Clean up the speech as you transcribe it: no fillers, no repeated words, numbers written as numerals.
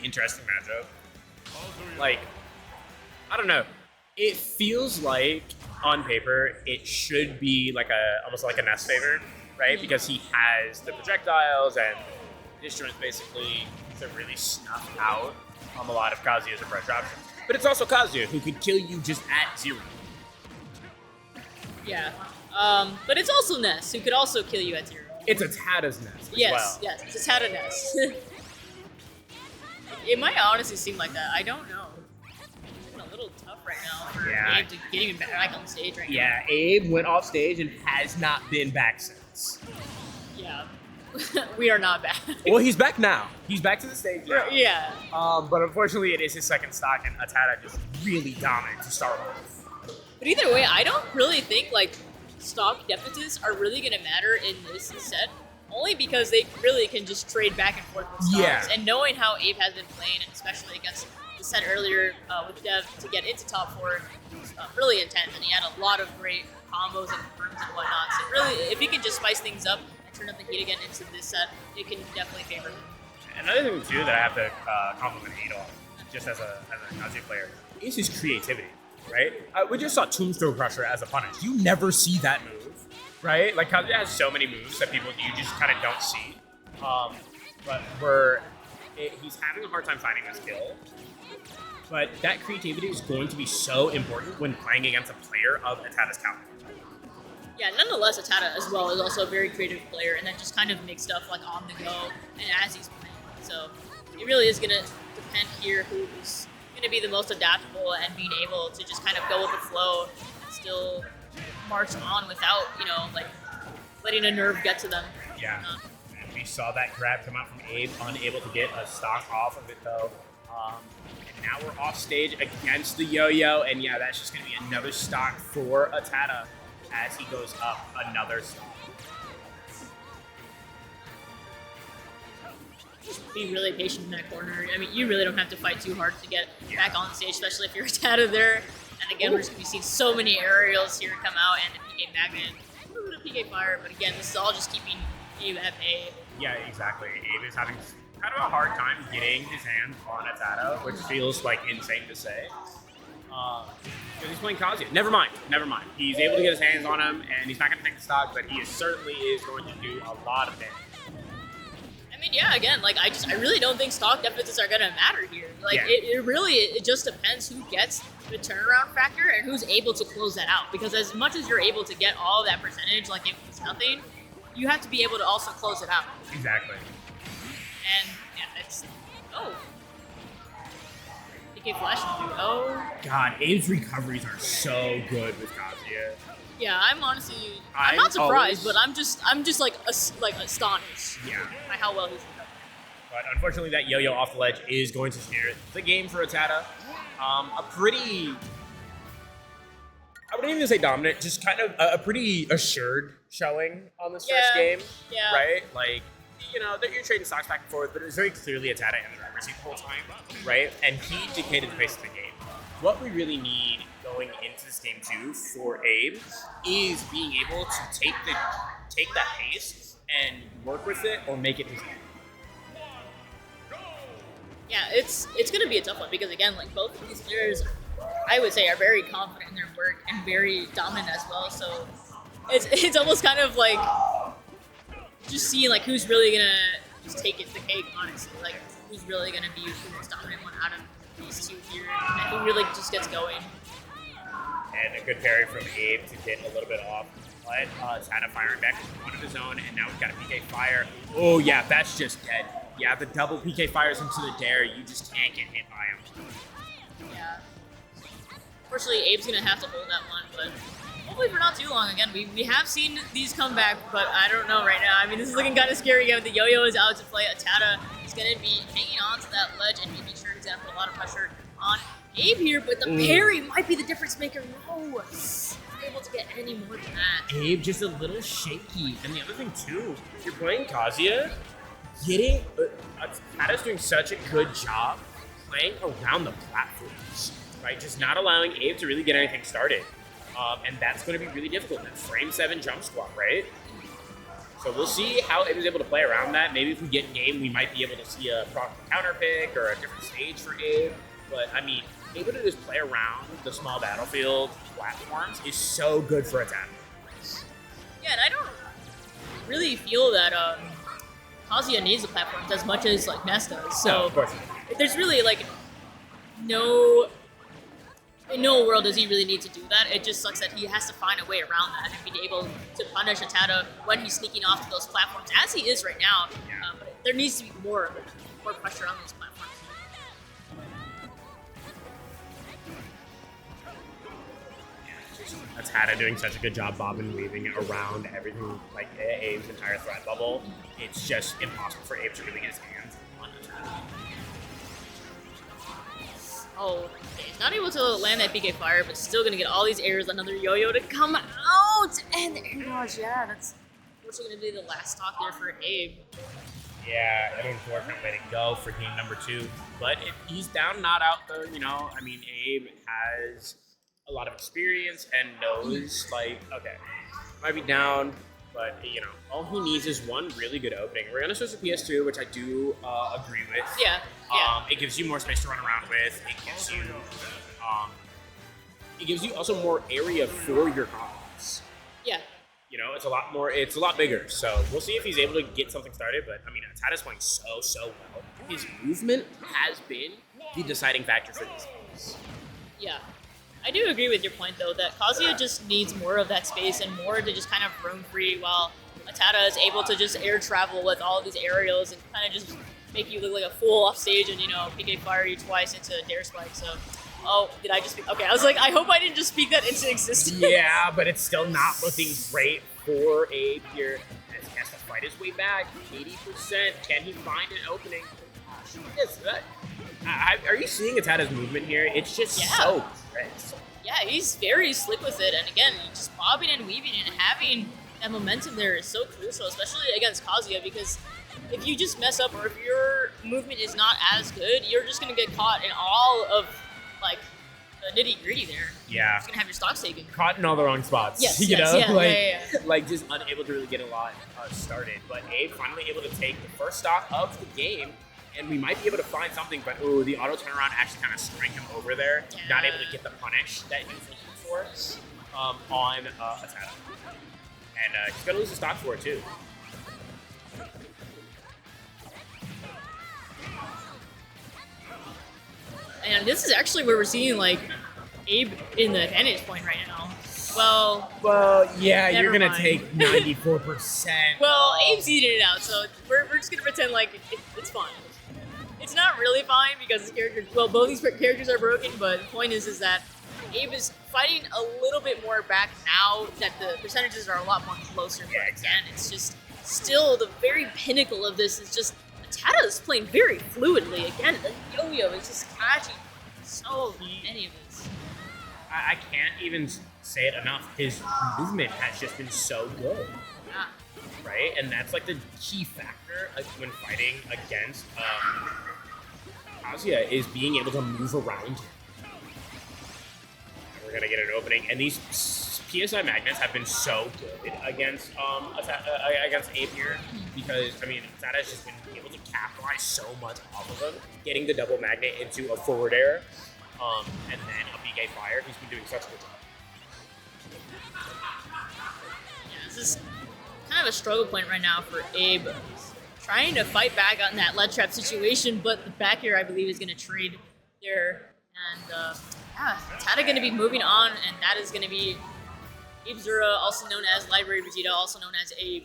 interesting matchup. Like, I don't know. It feels like on paper it should be like almost like a Ness favor, right? Because he has the projectiles and instruments basically to really snuff out a lot of Kazuya's approach options. But it's also Kazuya who could kill you just at 0. Yeah. But it's also Ness, who could also kill you at 0. It's ATATA's Ness as Yes, well. yes, it's ATATA Ness. It might honestly seem like that. I don't know. It's a little tough right now for Abe to get even back on stage right now. Yeah, Abe went off stage and has not been back since. Yeah. We are not back. Well, he's back now. He's back to the stage now. Yeah. But unfortunately, it is his second stock, and ATATA just really dominant to start with. But either way, I don't really think like stock deficits are really going to matter in this set, only because they really can just trade back and forth with stocks. Yeah. And knowing how Abe has been playing, and especially against the set earlier with Dev to get into top 4, was really intense, and he had a lot of great combos and confirms and whatnot. So really, if he can just spice things up and turn up the heat again into this set, it can definitely favor him. Another thing too that I have to compliment Abe on, just as a Kazuya player, is his creativity. Right? We just saw Tombstone Crusher as a punish. You never see that move, right? Like Kazuya has so many moves that you just kind of don't see. But he's having a hard time finding this kill. But that creativity is going to be so important when playing against a player of ATATA's counter. Yeah, nonetheless, ATATA as well is also a very creative player, and that just kind of makes stuff like on the go and as he's playing. So it really is going to depend here who's going to be the most adaptable and being able to just kind of go with the flow and still march on without, like letting a nerve get to them. Yeah. And we saw that grab come out from Abe, unable to get a stock off of it though. And now we're off stage against the yo-yo, and yeah, that's just going to be another stock for ATATA as he goes up another stock. Just be really patient in that corner. I mean, you really don't have to fight too hard to get back on stage, especially if you're ATATA there. And again, we're just going to be seeing so many aerials here come out, and a PK Magnet, a little bit of PK Fire, but again, this is all just keeping Abe at bay. Yeah, exactly. Abe is having kind of a hard time getting his hands on ATATA, which feels like insane to say. Because he's playing Kazuya. Never mind. He's able to get his hands on him, and he's not going to take the stock, but he certainly is going to do a lot of damage. I mean, yeah, again, like, I really don't think stock deficits are going to matter here. Like, it just depends who gets the turnaround factor and who's able to close that out. Because as much as you're able to get all of that percentage, like it was nothing, you have to be able to also close it out. Exactly. And, yeah, it's... Oh. PK Flash into... Oh. God, Abe's recoveries are so good with Kazuya. Yeah, I'm honestly... I'm not surprised, but I'm just like astonished by how well he's recovered. But unfortunately, that yo-yo off the ledge is going to steer the game for ATATA. A pretty... I wouldn't even say dominant, just kind of a pretty assured showing on this first game. Yeah. Right? Like, you're trading stocks back and forth, but it was very clearly ATATA in the driver's seat the whole time. Right? And he dictated the pace of the game. What we really need going into this game too for Abe is being able to take that pace and work with it or make it his own. Yeah, it's going to be a tough one because again, like both of these players, I would say, are very confident in their work and very dominant as well. So it's almost kind of like just seeing like who's really gonna just take the cake, honestly. Like who's really gonna be the most dominant one out of these two here, and who really just gets going. And a good parry from Abe to get a little bit off. But ATATA firing back with one of his own, and now we've got a PK Fire. Oh yeah, that's just dead. Yeah, the double PK Fires into the dare, you just can't get hit by him. Yeah. Unfortunately, Abe's gonna have to hold that one, but hopefully for not too long. Again, we have seen these come back, but I don't know right now. I mean, this is looking kind of scary again. The yo-yo is out to play. ATATA is going to be hanging on to that ledge and making sure he's going to put a lot of pressure on Abe here, but the parry might be the difference maker. No, not able to get any more than that. Abe just a little shaky. And the other thing too, if you're playing Kazuya, ATATA's doing such a good job playing around the platforms, right? Just not allowing Abe to really get anything started. And that's going to be really difficult. That frame 7 jump squat, right? So we'll see how Abe is able to play around that. Maybe if we get game, we might be able to see a proper counter pick or a different stage for Abe. But I mean, able to just play around the small battlefield platforms is so good for attack. Yeah, and I don't really feel that Kazuya needs the platforms as much as like Ness does. So No, of course. there's really like in no world does he really need to do that. It just sucks that he has to find a way around that and be able to punish ATATA when he's sneaking off to those platforms, as he is right now. But there needs to be more pressure on those platforms. ATATA doing such a good job bobbing and weaving around everything, like Abe's entire threat bubble. It's just impossible for Abe to really get his hands on ATATA. Oh, okay. He's not able to land that PK fire, but still gonna get all these airs. Another yo-yo to come out, and the air dodge. Yeah, that's unfortunately gonna be the last stock there for Abe. Yeah, an unfortunate way to go for game number 2. But if he's down, not out, though, you know, I mean, Abe has a lot of experience and knows, like, okay, might be down, but, you know, all he needs is one really good opening. We're going to switch to PS2, which I do agree with. Yeah. It gives you more space to run around with. It gives you also more area for your combos. Yeah. You know, it's a lot bigger. So we'll see if he's able to get something started. But I mean, ATATA's playing so well. His movement has been the deciding factor for these games. Yeah. I do agree with your point, though, that Kazuya just needs more of that space and more to just kind of roam free, while ATATA is able to just air travel with all of these aerials and kind of just make you look like a fool off stage and, you know, PK fire you twice into a dare spike. So, oh, did I just speak? Okay, I was like, I hope I didn't just speak that into existence. Yeah, but it's still not looking great for Abe here. As he has to fight his way back, 80%. Can he find an opening? Yes, are you seeing ATATA's movement here? It's just so crisp. Yeah, he's very slick with it, and again, just bobbing and weaving and having that momentum there is so crucial, especially against Kazuya, because if you just mess up or if your movement is not as good, you're just going to get caught in all of, like, the nitty-gritty there. Yeah. You're just going to have your stocks taken. Caught in all the wrong spots. Yes, you know? yeah, like, like just unable to really get a lot started. But Abe finally able to take the first stock of the game, and we might be able to find something, but ooh, the auto turnaround actually kind of string him over there. Yeah. Not able to get the punish that he was looking for on ATATA. And he's going to lose the stock for it, too. And this is actually where we're seeing, like, Abe in the advantage point right now. Well, yeah, you're going to mind. take 94%. Well, Abe's eating it out, so we're just going to pretend like it's fine. It's not really fine because his character, well, both these characters are broken, but the point is that Abe is fighting a little bit more back now that the percentages are a lot more closer. Yeah, But again, it's just still the very pinnacle of this is just ATATA is playing very fluidly. Again, the yo-yo is just catching so many of this. I can't even say it enough. His movement has just been so good. Yeah. Right? And that's like the key factor when fighting against Kazuya is being able to move around him. We're gonna get an opening, and these PSI magnets have been so good against against Abe here, because I mean ATATA has just been able to capitalize so much off of him, getting the double magnet into a forward air, and then a BK fire. He's been doing such a good job. Yeah, this is kind of a struggle point right now for Abe. He's trying to fight back on that lead trap situation, but the back air, I believe, is going to trade there. And yeah, ATATA going to be moving on, and that is going to be Abezura, also known as Library Vegeta, also known as Abe.